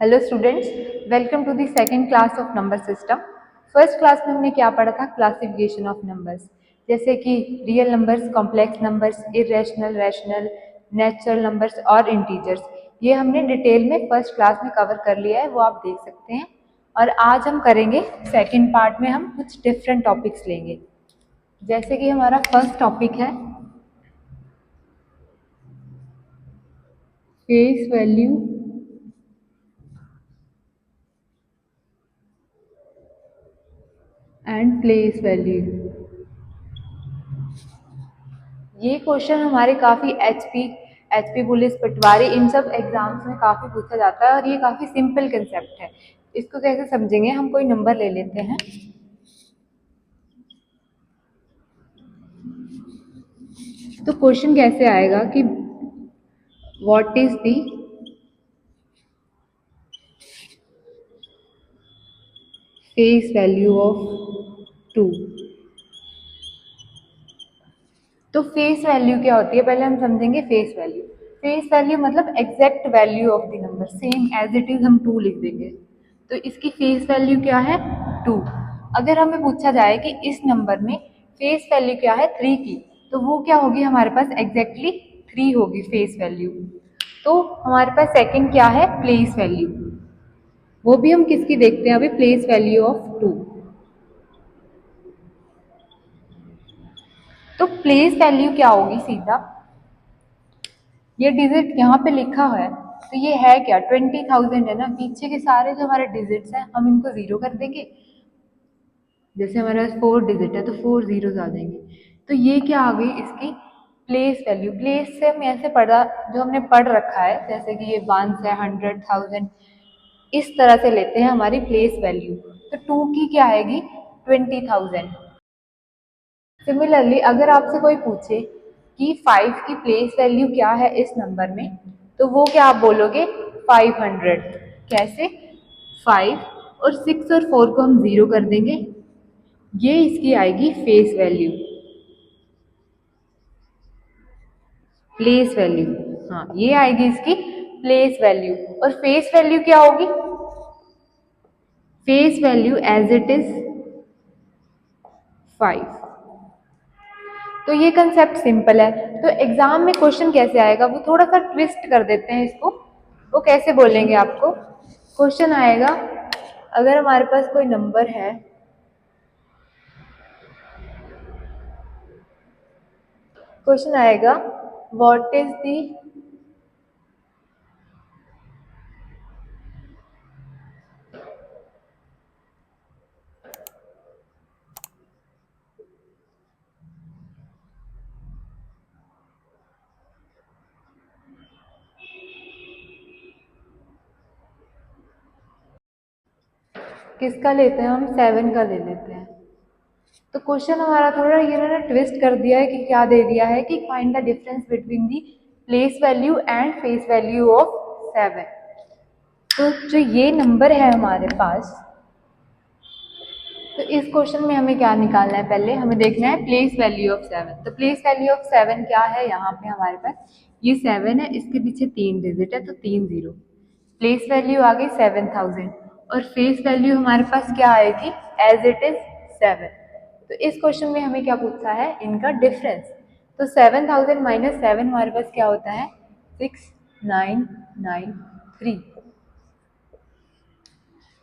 Hello students, welcome to the second class of number system. First class में हमने क्या पढ़ा था? क्लासिफिकेशन ऑफ नंबर्स, जैसे कि real numbers, complex numbers, irrational, rational, natural numbers और इंटीजर्स। ये हमने डिटेल में फर्स्ट क्लास में कवर कर लिया है, वो आप देख सकते हैं। और आज हम करेंगे सेकेंड पार्ट में, हम कुछ डिफरेंट टॉपिक्स लेंगे। जैसे कि हमारा फर्स्ट टॉपिक है face value and place value. ये क्वेश्चन हमारे काफ़ी एचपी पुलिस, पटवारी, इन सब एग्जाम्स में काफ़ी पूछा जाता है और ये काफ़ी सिंपल कंसेप्ट है। इसको कैसे समझेंगे? हम कोई नंबर ले लेते हैं। तो क्वेश्चन कैसे आएगा कि what is the face value of 2। तो फेस वैल्यू क्या होती है, पहले हम समझेंगे फेस वैल्यू। फेस वैल्यू मतलब exact value of the number, same as it is हम 2 लिख देंगे। तो इसकी फेस वैल्यू क्या है? 2। अगर हमें पूछा जाए कि इस नंबर में फेस वैल्यू क्या है 3 की, तो वो क्या होगी हमारे पास? एग्जैक्टली 3 होगी फेस वैल्यू। तो हमारे पास सेकंड क्या है? Place value. वो भी हम किसकी देखते हैं अभी? Place value of 2। तो प्लेस वैल्यू क्या होगी? सीधा ये डिजिट यहाँ पे लिखा है, तो ये है क्या? 20,000 है ना। पीछे के सारे जो हमारे डिजिट्स हैं हम इनको जीरो कर देंगे। जैसे हमारे पास 4 डिजिट है तो 4 जीरोज आ जाएंगे। तो ये क्या आ गई इसकी प्लेस वैल्यू। प्लेस से हम ऐसे पढ़ा, जो हमने पढ़ रखा है, जैसे कि ये 1 है, 100, 1000, इस तरह से लेते हैं हमारी प्लेस वैल्यू। तो 2 की क्या आएगी? 20,000। सिमिलरली अगर आपसे कोई पूछे कि 5 की प्लेस वैल्यू क्या है इस नंबर में, तो वो क्या आप बोलोगे? 500। कैसे? 5 और 6 और 4 को हम जीरो कर देंगे, ये इसकी आएगी फेस वैल्यू, प्लेस वैल्यू। हाँ, ये आएगी इसकी प्लेस वैल्यू। और फेस वैल्यू क्या होगी? Face value as it is 5। तो ये कंसेप्ट सिंपल है। तो एग्जाम में क्वेश्चन कैसे आएगा, वो थोड़ा सा ट्विस्ट कर देते हैं इसको। वो कैसे बोलेंगे आपको? क्वेश्चन आएगा, अगर हमारे पास कोई नंबर है, क्वेश्चन आएगा व्हाट इज दी किसका लेते हैं हम? 7 का ले लेते हैं। तो क्वेश्चन हमारा थोड़ा ये ना ट्विस्ट कर दिया है कि क्या दे दिया है कि find the difference between the place value and face value of 7। तो जो ये नंबर है हमारे पास, तो इस क्वेश्चन में हमें क्या निकालना है? पहले हमें देखना है प्लेस वैल्यू ऑफ 7। तो प्लेस वैल्यू ऑफ 7 क्या है? यहाँ पे हमारे पास ये 7 है, इसके पीछे 3 डिजिट है तो 3 जीरो। प्लेस वैल्यू आ गई 7,000 और फेस वैल्यू हमारे पास क्या आएगी? As it is 7। तो इस क्वेश्चन में हमें क्या पूछा है? इनका डिफरेंस। तो 7,000 माइनस 7 हमारे पास क्या होता है? 6,993।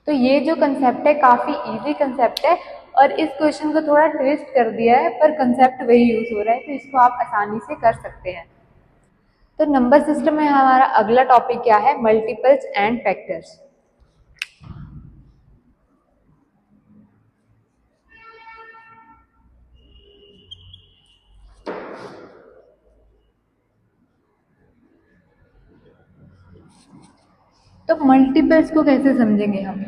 तो ये जो कंसेप्ट है काफ़ी इजी कंसेप्ट है और इस क्वेश्चन को थोड़ा ट्विस्ट कर दिया है, पर कंसेप्ट वही यूज़ हो रहा है, तो इसको आप आसानी से कर सकते हैं। तो नंबर सिस्टम में हमारा अगला टॉपिक क्या है? Multiples and factors. तो मल्टीपल्स को कैसे समझेंगे हम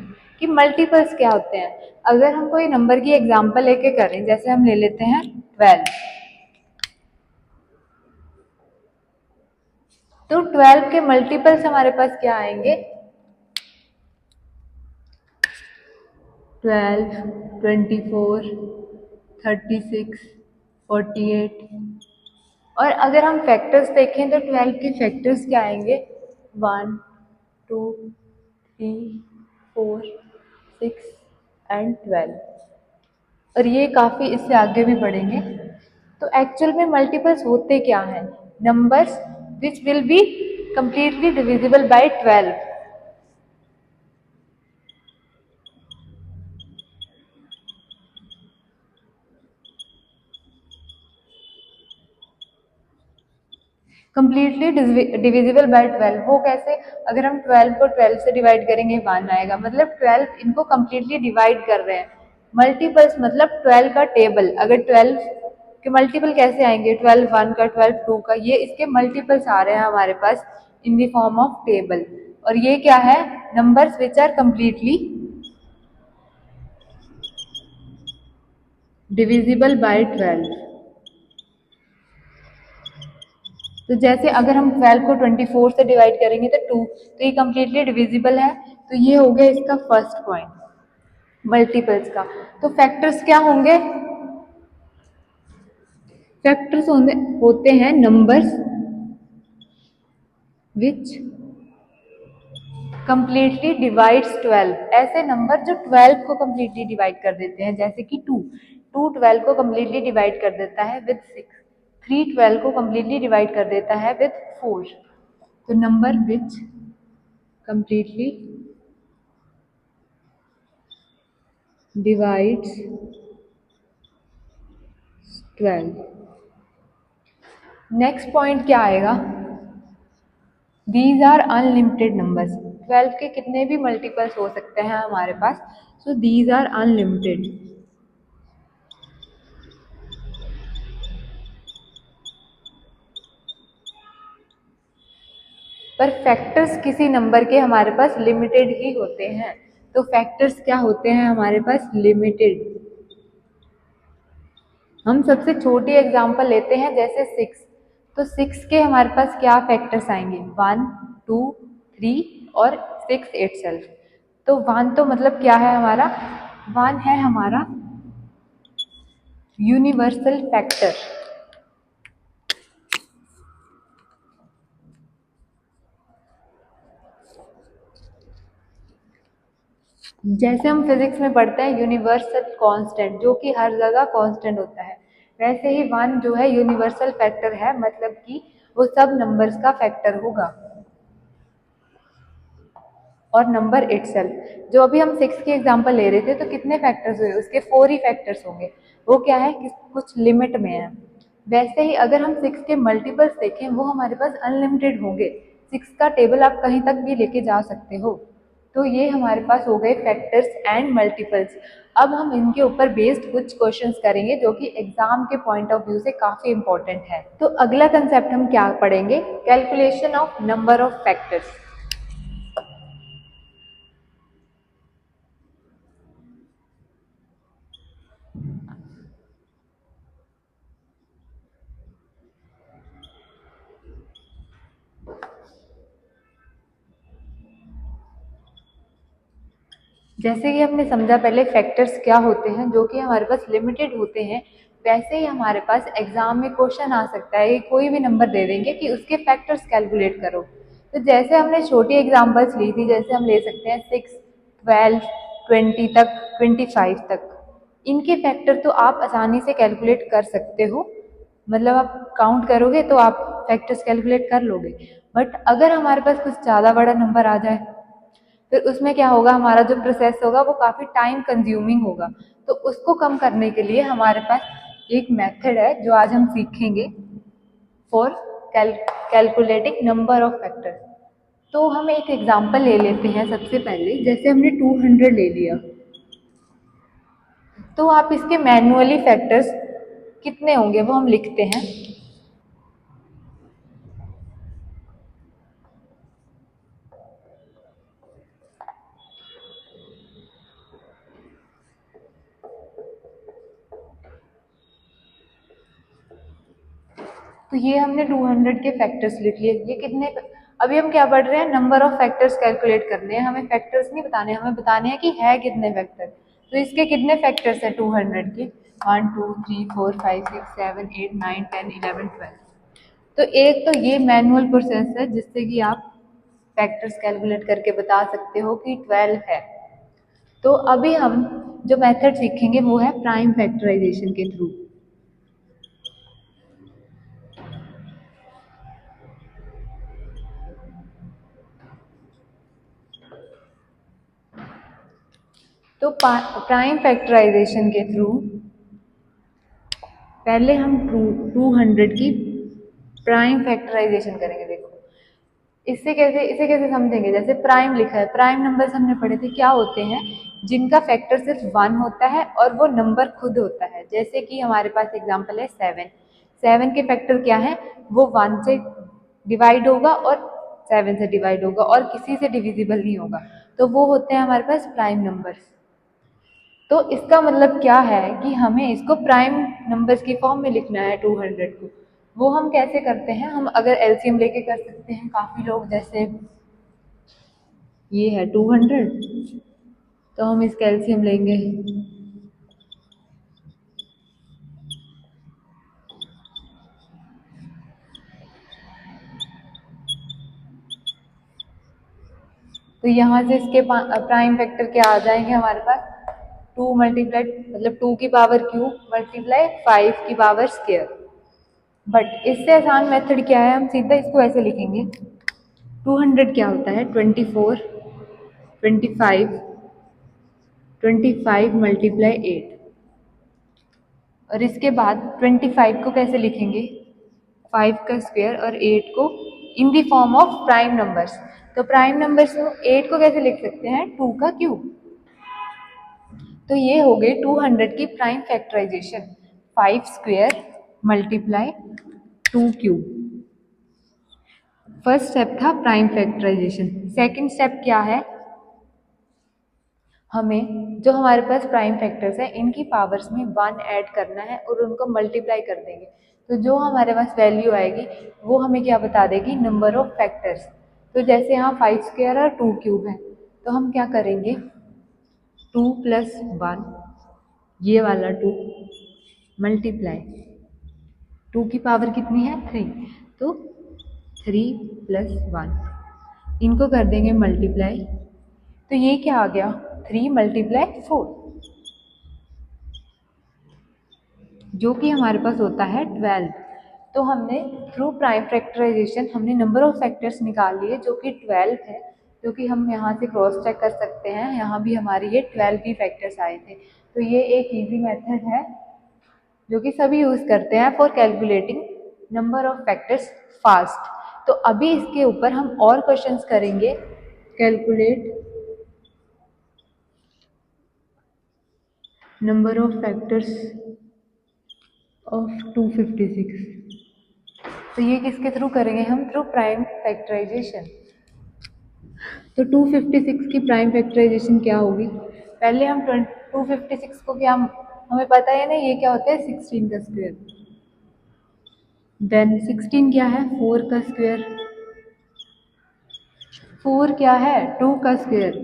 कि मल्टीपल्स क्या होते हैं? अगर हम कोई नंबर की एग्जांपल लेके करें, जैसे हम ले लेते हैं 12। तो 12 के मल्टीपल्स हमारे पास क्या आएंगे? 12, 24, 36, 48। और अगर हम फैक्टर्स देखें तो 12 के फैक्टर्स क्या आएंगे? 1, 2, 4, 6 एंड 12। और ये काफ़ी इससे आगे भी बढ़ेंगे। तो एक्चुअल में मल्टीपल्स होते क्या हैं? Numbers which will be completely divisible by 12। Completely divisible by 12 वो कैसे? अगर हम 12 को 12 से डिवाइड करेंगे 1 आएगा, मतलब 12 इनको कंप्लीटली डिवाइड कर रहे हैं। मल्टीपल्स मतलब 12 का टेबल, अगर 12 के मल्टीपल कैसे आएंगे? 12 1 का, 12 2 का, ये इसके मल्टीपल्स आ रहे हैं हमारे पास in the form of table. और ये क्या है? Numbers which are completely divisible by 12। तो जैसे अगर हम 12 को 24 से डिवाइड करेंगे तो 2, तो ये कम्प्लीटली डिविजिबल है। तो ये हो गया इसका फर्स्ट पॉइंट मल्टीपल्स का। तो फैक्टर्स क्या होंगे? फैक्टर्स होते हैं नंबर्स विच कंप्लीटली डिवाइड्स 12। ऐसे नंबर जो 12 को कंप्लीटली डिवाइड कर देते हैं, जैसे कि 2 12 को कंप्लीटली डिवाइड कर देता है विद 6, 3 12 को कंप्लीटली डिवाइड कर देता है विद 4। तो number which completely divides 12। Next point क्या आएगा? These are unlimited numbers. 12 के कितने भी मल्टीपल्स हो सकते हैं हमारे पास, सो दीज आर अनलिमिटेड। पर फैक्टर्स किसी नंबर के हमारे पास लिमिटेड ही होते हैं। तो फैक्टर्स क्या होते हैं हमारे पास? लिमिटेड। हम सबसे छोटी एग्जांपल लेते हैं जैसे 6। तो 6 के हमारे पास क्या फैक्टर्स आएंगे? 1 2 3 और 6 itself। तो 1 तो मतलब क्या है हमारा? 1 है हमारा यूनिवर्सल फैक्टर। जैसे हम फिजिक्स में पढ़ते हैं यूनिवर्सल कांस्टेंट, जो कि हर जगह कांस्टेंट होता है, वैसे ही 1 जो है यूनिवर्सल फैक्टर है, मतलब कि वो सब नंबर्स का फैक्टर होगा। और नंबर इटसेल्फ, जो अभी हम 6 की एग्जांपल ले रहे थे, तो कितने फैक्टर्स हुए? उसके 4 ही फैक्टर्स होंगे। वो क्या है कि कुछ लिमिट में है। वैसे ही अगर हम 6 के मल्टीपल्स देखें, वो हमारे पास अनलिमिटेड होंगे। 6 का टेबल आप कहीं तक भी लेके जा सकते हो। तो ये हमारे पास हो गए फैक्टर्स एंड मल्टीपल्स। अब हम इनके ऊपर बेस्ड कुछ क्वेश्चंस करेंगे जो कि एग्जाम के पॉइंट ऑफ व्यू से काफ़ी इंपॉर्टेंट है। तो अगला कंसेप्ट हम क्या पढ़ेंगे? Calculation of number of factors. जैसे कि हमने समझा पहले फैक्टर्स क्या होते हैं, जो कि हमारे पास लिमिटेड होते हैं, वैसे ही हमारे पास एग्जाम में क्वेश्चन आ सकता है कि कोई भी नंबर दे देंगे कि उसके फैक्टर्स कैलकुलेट करो। तो जैसे हमने छोटी एग्जांपल्स ली थी, जैसे हम ले सकते हैं 6 12 20 तक, 25 तक। इनके फैक्टर तो आप आसानी से कैलकुलेट कर सकते हो, मतलब आप काउंट करोगे तो आप फैक्टर्स कैलकुलेट कर लोगे। बट अगर हमारे पास कुछ ज़्यादा बड़ा नंबर आ जाए, फिर उसमें क्या होगा? हमारा जो प्रोसेस होगा वो काफ़ी टाइम कंज्यूमिंग होगा। तो उसको कम करने के लिए हमारे पास एक मेथड है जो आज हम सीखेंगे for calculating number of factors. तो हम एक एग्जांपल ले लेते हैं सबसे पहले, जैसे हमने 200 ले लिया, तो आप इसके मैन्युअली फैक्टर्स कितने होंगे वो हम लिखते हैं। तो ये हमने 200 के फैक्टर्स लिख लिए। ये कितने? अभी हम क्या पढ़ रहे हैं? नंबर ऑफ फैक्टर्स कैलकुलेट करने हैं, हमें फैक्टर्स नहीं बताने, हमें बताने हैं कि है कितने फैक्टर। तो इसके कितने फैक्टर्स हैं 200 के? 1 2 3 4 5 6 7 8 9 10 11 12। तो एक तो ये मैनुअल प्रोसेस है जिससे कि आप फैक्टर्स कैलकुलेट करके बता सकते हो कि 12 है। तो अभी हम जो मेथड सीखेंगे वो है प्राइम फैक्टराइजेशन के थ्रू। तो प्राइम फैक्टराइजेशन के थ्रू पहले हम 200 की प्राइम फैक्टराइजेशन करेंगे। देखो इसे कैसे समझेंगे, जैसे प्राइम लिखा है, प्राइम नंबर्स हमने पढ़े थे क्या होते हैं, जिनका फैक्टर सिर्फ 1 होता है और वो नंबर खुद होता है। जैसे कि हमारे पास एग्जांपल है 7, 7 के फैक्टर क्या है, वो 1 से डिवाइड होगा और 7 से डिवाइड होगा और किसी से डिविजिबल नहीं होगा, तो वो होते हैं हमारे पास प्राइम नंबर्स। तो इसका मतलब क्या है कि हमें इसको प्राइम नंबर्स की फॉर्म में लिखना है 200 को। वो हम कैसे करते हैं, हम अगर एलसीएम लेके कर सकते हैं। काफ़ी लोग, जैसे ये है 200, तो हम इसका एलसीएम लेंगे। तो यहाँ से इसके प्राइम फैक्टर क्या आ जाएंगे हमारे पास, 2 मल्टीप्लाई मतलब 2 की पावर क्यूब मल्टीप्लाई 5 की पावर स्क्वायर। बट इससे आसान मेथड क्या है, हम सीधा इसको ऐसे लिखेंगे। 200 क्या होता है, 24, 25, 25 मल्टीप्लाई 8। और इसके बाद 25 को कैसे लिखेंगे, 5 का स्क्वायर और 8 को in the form of prime numbers. तो प्राइम नंबर्स को 8 को कैसे लिख सकते हैं, 2 का क्यूब। तो ये हो गई 200 की prime factorization, 5 square multiply 2 cube. First step था प्राइम फैक्टराइजेशन। सेकंड स्टेप क्या है, हमें जो हमारे पास प्राइम फैक्टर्स हैं इनकी पावर्स में 1 ऐड करना है और उनको मल्टीप्लाई कर देंगे। तो जो हमारे पास वैल्यू आएगी वो हमें क्या बता देगी, नंबर ऑफ फैक्टर्स। तो जैसे यहाँ 5 स्क्वायर और 2 क्यूब है, तो हम क्या करेंगे, 2 + 1, ये वाला 2 मल्टीप्लाई 2 की पावर कितनी है, 3, तो 3 + 1, इनको कर देंगे मल्टीप्लाई। तो ये क्या आ गया, 3 × 4, जो कि हमारे पास होता है 12। तो हमने थ्रू प्राइम फैक्टराइजेशन हमने नंबर ऑफ फैक्टर्स निकाल लिए जो कि 12 है, जो कि हम यहाँ से क्रॉस चेक कर सकते हैं। यहाँ भी हमारे ये 12 ही फैक्टर्स आए थे। तो ये एक इजी मेथड है जो कि सभी यूज़ करते हैं for calculating number of factors fast. तो अभी इसके ऊपर हम और क्वेश्चंस करेंगे, calculate number of factors of 256। तो ये किसके थ्रू करेंगे हम, थ्रू प्राइम फैक्टराइजेशन। तो 256 की प्राइम फैक्टराइजेशन क्या होगी, पहले हम 256 को क्या, हमें पता है ना ये क्या होता है, 16 का स्क्वायर। देन 16 क्या है, 4 का स्क्वायर। 4 क्या है, 2 का स्क्वायर।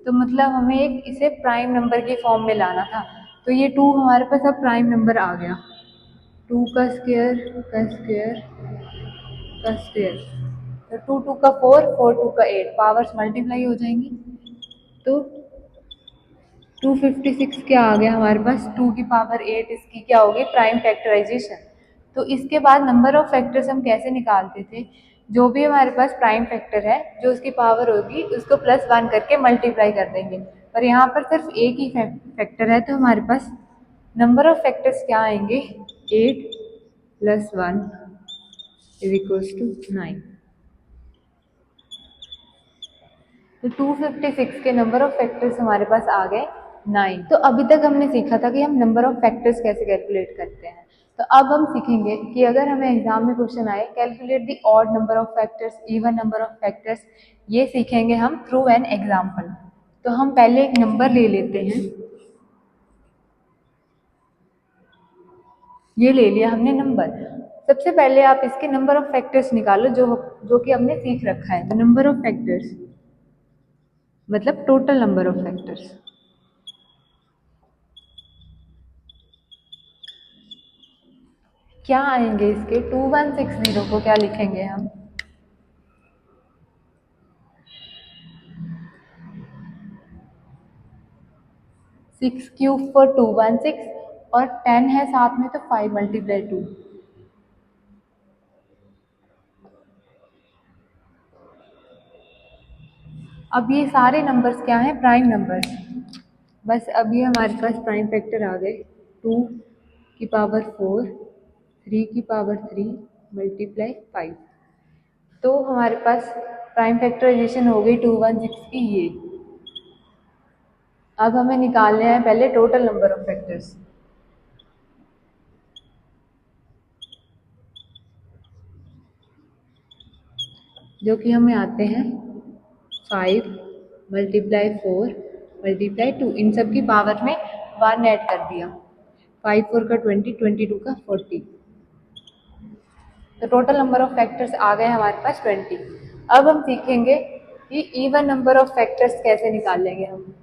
तो मतलब हमें एक इसे प्राइम नंबर की फॉर्म में लाना था। तो ये 2 हमारे पास अब प्राइम नंबर आ गया, 2 का स्क्वायर का स्क्वायर का स्क्वायर। तो 2 2 का 4, 4 2 का 8, पावर्स मल्टीप्लाई हो जाएंगी। तो 256 क्या आ गया हमारे पास, 2 की पावर 8, इसकी क्या होगी, प्राइम फैक्टराइजेशन। तो इसके बाद नंबर ऑफ फैक्टर्स हम कैसे निकालते थे, जो भी हमारे पास प्राइम फैक्टर है जो उसकी पावर होगी उसको +1 करके मल्टीप्लाई कर देंगे। पर यहाँ पर सिर्फ एक ही फैक्टर है, तो हमारे पास नंबर ऑफ फैक्टर्स क्या आएंगे, 8 + 1 = 9। तो 256 के नंबर ऑफ फैक्टर्स हमारे पास आ गए 9। तो अभी तक हमने सीखा था कि हम नंबर ऑफ फैक्टर्स कैसे कैलकुलेट करते हैं। तो अब हम सीखेंगे कि अगर हमें एग्जाम में क्वेश्चन आए, calculate the odd number of factors, even number of factors, ये सीखेंगे हम थ्रू एन एग्जाम्पल। तो हम पहले एक नंबर ले लेते हैं, ये ले लिया हमने नंबर। सबसे पहले आप इसके नंबर ऑफ फैक्टर्स निकालो जो कि हमने सीख रखा है। तो नंबर ऑफ फैक्टर्स मतलब टोटल नंबर ऑफ फैक्टर्स, क्या आएंगे इसके, 2160 को क्या लिखेंगे हम, 6 क्यूब फॉर 216 और 10 है साथ में तो 5 मल्टीप्लाई 2। अब ये सारे नंबर्स क्या हैं? Prime numbers. बस अब ये हमारे पास प्राइम फैक्टर आ गए 2 की पावर 4, 3 की पावर 3 मल्टीप्लाई 5। तो हमारे पास प्राइम फैक्टराइजेशन हो गई 216 की ये। अब हमें निकालने हैं पहले टोटल नंबर ऑफ फैक्टर्स। जो कि हमें आते हैं 5 मल्टीप्लाई 4 मल्टीप्लाई 2, इन सब की पावर में 1 ऐड कर दिया। 5 4 का 20, 22 का 40। तो टोटल नंबर ऑफ फैक्टर्स आ गए हमारे पास 20। अब हम सीखेंगे कि इवन नंबर ऑफ फैक्टर्स कैसे निकालेंगे हम।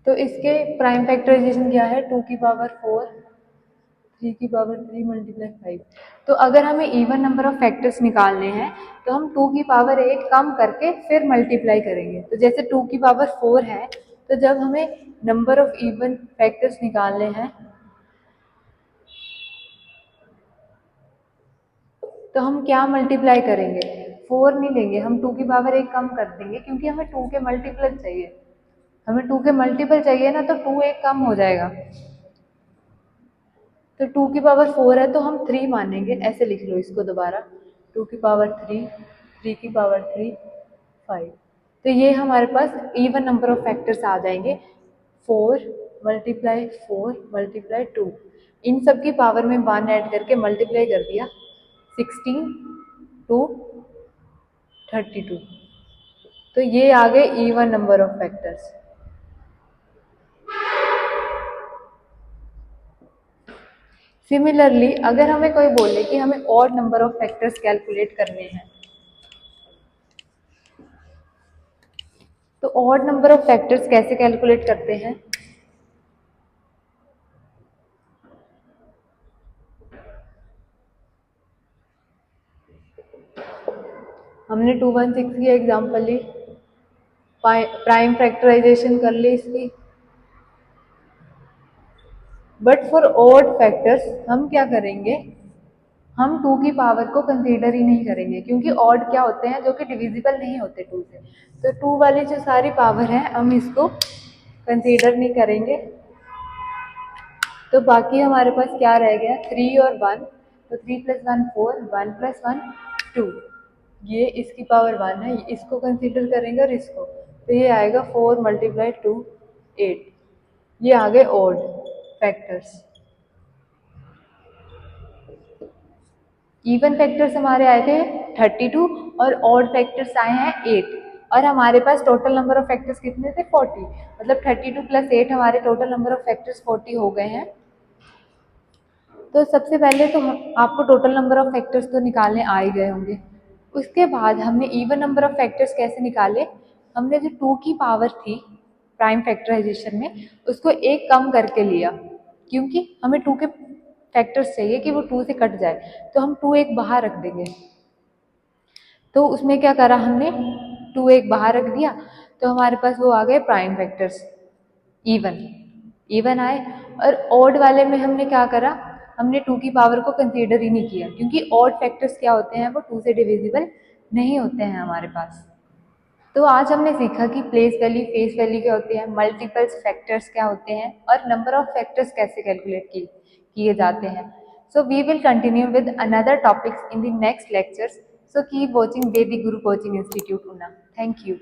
तो इसके प्राइम फैक्टराइजेशन क्या है? 2 की पावर 4, 3 की पावर 3 मल्टीप्लाई 5। तो अगर हमें इवन नंबर ऑफ फैक्टर्स निकालने हैं तो हम 2 की पावर 8 कम करके फिर मल्टीप्लाई करेंगे। तो जैसे 2 की पावर 4 है, तो जब हमें नंबर ऑफ इवन फैक्टर्स निकालने हैं तो हम क्या मल्टीप्लाई करेंगे? 4 नहीं लेंगे, हम 2 की पावर 1 कम कर देंगे क्योंकि हमें 2 के मल्टीपल चाहिए। हमें 2 के मल्टीपल चाहिए ना, तो 2 एक कम हो जाएगा। तो 2 की पावर 4 है तो हम 3 मानेंगे, ऐसे लिख लो इसको दोबारा। 2 की पावर 3, 3 की पावर 3, 5। तो ये हमारे पास इवन नंबर ऑफ फैक्टर्स आ जाएंगे 4 मल्टीप्लाई 4 मल्टीप्लाई 2। इन सब की पावर में 1 ऐड करके मल्टीप्लाई कर दिया, 16 टू 32। तो ये आ गए even number of factors. Similarly अगर हमें कोई बोले कि हमें odd number of factors calculate करने हैं, तो ऑड नंबर ऑफ फैक्टर्स कैसे कैलकुलेट करते हैं? हमने 216 की एग्जांपल ली, प्राइम फैक्टराइजेशन कर ली इसकी। बट फॉर ऑड फैक्टर्स हम क्या करेंगे? हम 2 की पावर को कंसीडर ही नहीं करेंगे क्योंकि ऑड क्या होते हैं? जो कि डिविजिबल नहीं होते 2 से। तो 2 वाली जो सारी पावर है हम इसको कंसीडर नहीं करेंगे। तो बाकी हमारे पास क्या रह गया? 3 और 1। तो 3 + 1 4, 1 + 1 2। ये इसकी पावर 1 है, इसको कंसीडर करेंगे और इसको, तो ये आएगा 4 मल्टीप्लाई 2 8। ये आ गए ऑड फैक्टर्स। इवन फैक्टर्स हमारे आए थे 32 और ऑड फैक्टर्स आए हैं 8। और हमारे पास टोटल नंबर ऑफ फैक्टर्स कितने थे? 40। मतलब 32 + 8 हमारे टोटल नंबर ऑफ फैक्टर्स 40 हो गए हैं। तो सबसे पहले तो आपको टोटल नंबर ऑफ फैक्टर्स तो निकालने आ ही गए होंगे। उसके बाद हमने इवन नंबर ऑफ फैक्टर्स कैसे निकाले? हमने जो 2 की पावर थी प्राइम फैक्टराइजेशन में, उसको एक कम करके लिया क्योंकि हमें 2 के फैक्टर्स चाहिए कि वो 2 से कट जाए, तो हम 2 एक बाहर रख देंगे। तो उसमें क्या करा हमने? 2 एक बाहर रख दिया, तो हमारे पास वो आ गए प्राइम फैक्टर्स, इवन इवन आए। और ऑड वाले में हमने क्या करा? हमने 2 की पावर को कंसीडर ही नहीं किया क्योंकि ऑड फैक्टर्स क्या होते हैं? वो 2 से डिविजिबल नहीं होते हैं हमारे पास। तो आज हमने सीखा कि प्लेस वैल्यू, फेस वैल्यू क्या होती है, मल्टीपल्स फैक्टर्स क्या होते हैं और नंबर ऑफ फैक्टर्स कैसे कैलकुलेट किए जाते हैं। So we will continue with another topics in the next lectures. So keep watching Vedic Guru coaching institute, Una. Thank you.